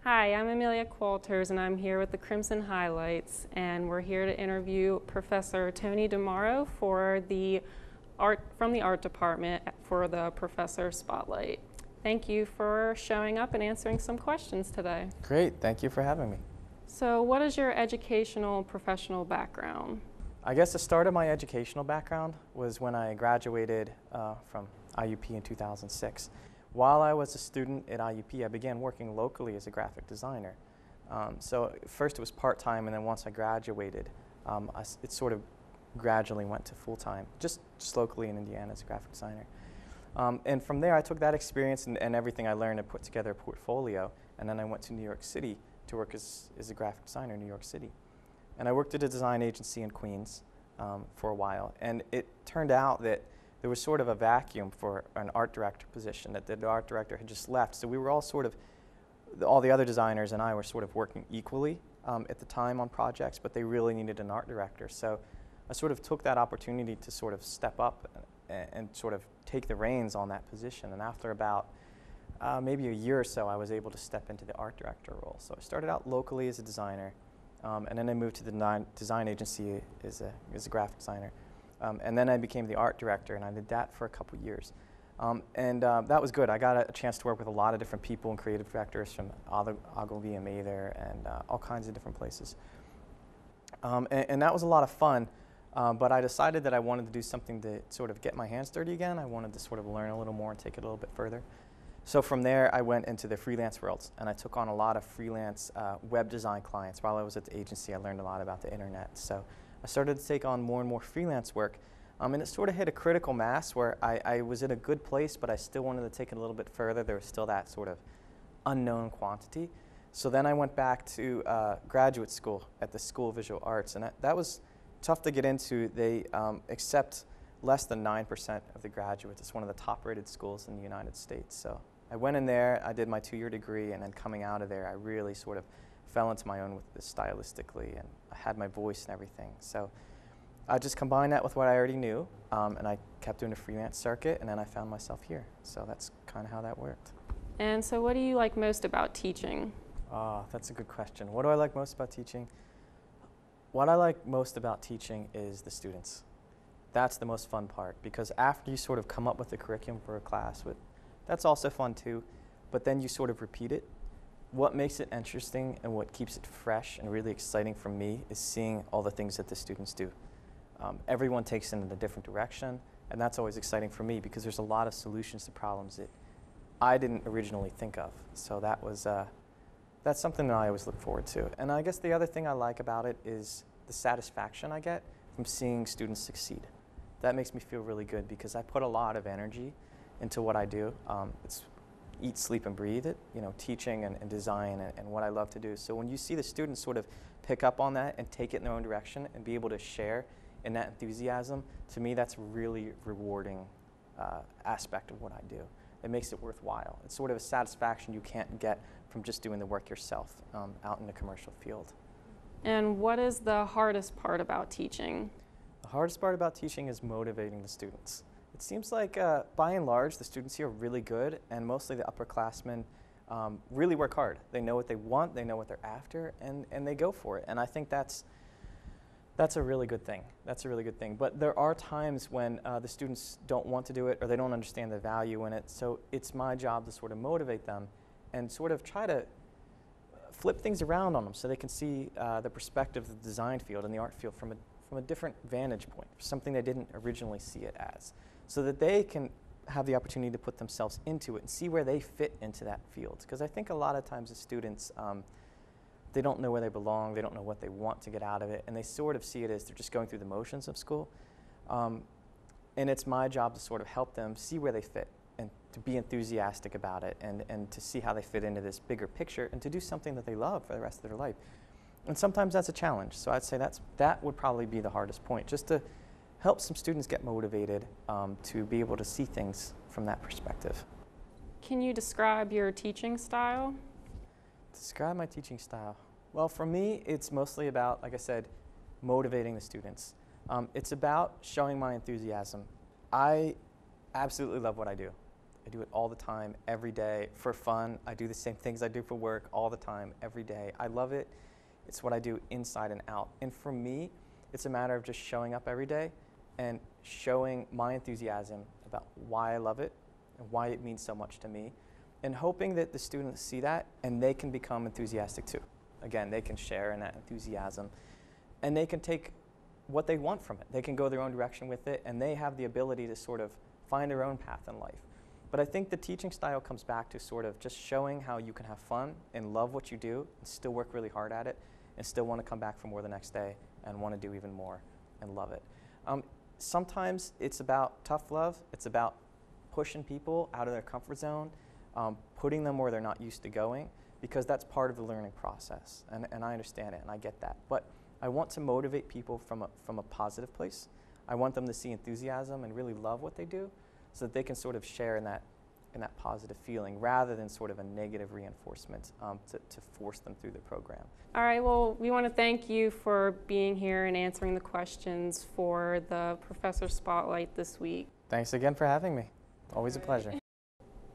Hi, I'm Amelia Qualters, and I'm here with the Crimson Highlights, and we're here to interview Professor Tony DeMauro from the art department for the Professor Spotlight. Thank you for showing up and answering some questions today. Great, thank you for having me. So, what is your educational professional background? I guess the start of my educational background was when I graduated from IUP in 2006. While I was a student at IUP, I began working locally as a graphic designer. So first it was part-time, and then once I graduated, it sort of gradually went to full-time, just locally in Indiana as a graphic designer. And from there, I took that experience and everything I learned and put together a portfolio, and then I went to New York City to work as a graphic designer in New York City. And I worked at a design agency in Queens for a while, and it turned out that there was sort of a vacuum for an art director position, that the art director had just left. So we were all all the other designers and I were sort of working equally at the time on projects, but they really needed an art director. So I sort of took that opportunity to sort of step up and sort of take the reins on that position. And after about maybe a year or so, I was able to step into the art director role. So I started out locally as a designer, and then I moved to the design agency as a graphic designer. And then I became the art director, and I did that for a couple years. That was good. I got a chance to work with a lot of different people and creative directors from Ogilvy and Mather and all kinds of different places. And that was a lot of fun, but I decided that I wanted to do something to sort of get my hands dirty again. I wanted to sort of learn a little more and take it a little bit further. So from there, I went into the freelance world, and I took on a lot of freelance web design clients. While I was at the agency, I learned a lot about the internet. So I started to take on more and more freelance work, and it sort of hit a critical mass where I was in a good place, but I still wanted to take it a little bit further. There was still that sort of unknown quantity. So then I went back to graduate school at the School of Visual Arts, and that was tough to get into. They accept less than 9% of the graduates. It's one of the top-rated schools in the United States. So I went in there, I did my 2-year degree, and then coming out of there, I really sort of fell into my own with this stylistically, and I had my voice and everything. So I just combined that with what I already knew, and I kept doing the freelance circuit, and then I found myself here. So that's kind of how that worked. And so, what do you like most about teaching? That's a good question. What do I like most about teaching? What I like most about teaching is the students. That's the most fun part, because after you sort of come up with the curriculum for a class, that's also fun too, but then you sort of repeat it. What makes it interesting and what keeps it fresh and really exciting for me is seeing all the things that the students do. Everyone takes it in a different direction, and that's always exciting for me because there's a lot of solutions to problems that I didn't originally think of. So that's something that I always look forward to. And I guess the other thing I like about it is the satisfaction I get from seeing students succeed. That makes me feel really good because I put a lot of energy into what I do. It's eat, sleep, and breathe it, teaching and design and what I love to do. So when you see the students sort of pick up on that and take it in their own direction and be able to share in that enthusiasm, to me that's a really rewarding aspect of what I do. It makes it worthwhile. It's sort of a satisfaction you can't get from just doing the work yourself out in the commercial field. And what is the hardest part about teaching? The hardest part about teaching is motivating the students. It seems like, by and large, the students here are really good, and mostly the upperclassmen really work hard. They know what they want, they know what they're after, and they go for it. And I think that's a really good thing. That's a really good thing. But there are times when the students don't want to do it or they don't understand the value in it. So it's my job to sort of motivate them and sort of try to flip things around on them so they can see the perspective of the design field and the art field from a different vantage point, something they didn't originally see it as, so that they can have the opportunity to put themselves into it and see where they fit into that field. Because I think a lot of times the students, they don't know where they belong, they don't know what they want to get out of it, and they sort of see it as they're just going through the motions of school. And it's my job to sort of help them see where they fit and to be enthusiastic about it and to see how they fit into this bigger picture and to do something that they love for the rest of their life. And sometimes that's a challenge, so I'd say that would probably be the hardest point, just to help some students get motivated to be able to see things from that perspective. Can you describe your teaching style? Describe my teaching style. Well, for me, it's mostly about, like I said, motivating the students. It's about showing my enthusiasm. I absolutely love what I do. I do it all the time, every day, for fun. I do the same things I do for work all the time, every day. I love it. It's what I do inside and out. And for me, it's a matter of just showing up every day and showing my enthusiasm about why I love it and why it means so much to me, and hoping that the students see that and they can become enthusiastic too. Again, they can share in that enthusiasm and they can take what they want from it. They can go their own direction with it, and they have the ability to sort of find their own path in life. But I think the teaching style comes back to sort of just showing how you can have fun and love what you do and still work really hard at it and still want to come back for more the next day and want to do even more and love it. Sometimes it's about tough love. It's about pushing people out of their comfort zone, putting them where they're not used to going, because that's part of the learning process. And I understand it and I get that. But I want to motivate people from a positive place. I want them to see enthusiasm and really love what they do so that they can sort of share in that positive feeling rather than sort of a negative reinforcement to force them through the program. All right, well, we want to thank you for being here and answering the questions for the Professor Spotlight this week. Thanks again for having me. Always a pleasure.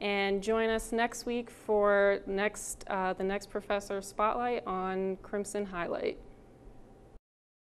And join us next week for the next Professor Spotlight on Crimson Highlight.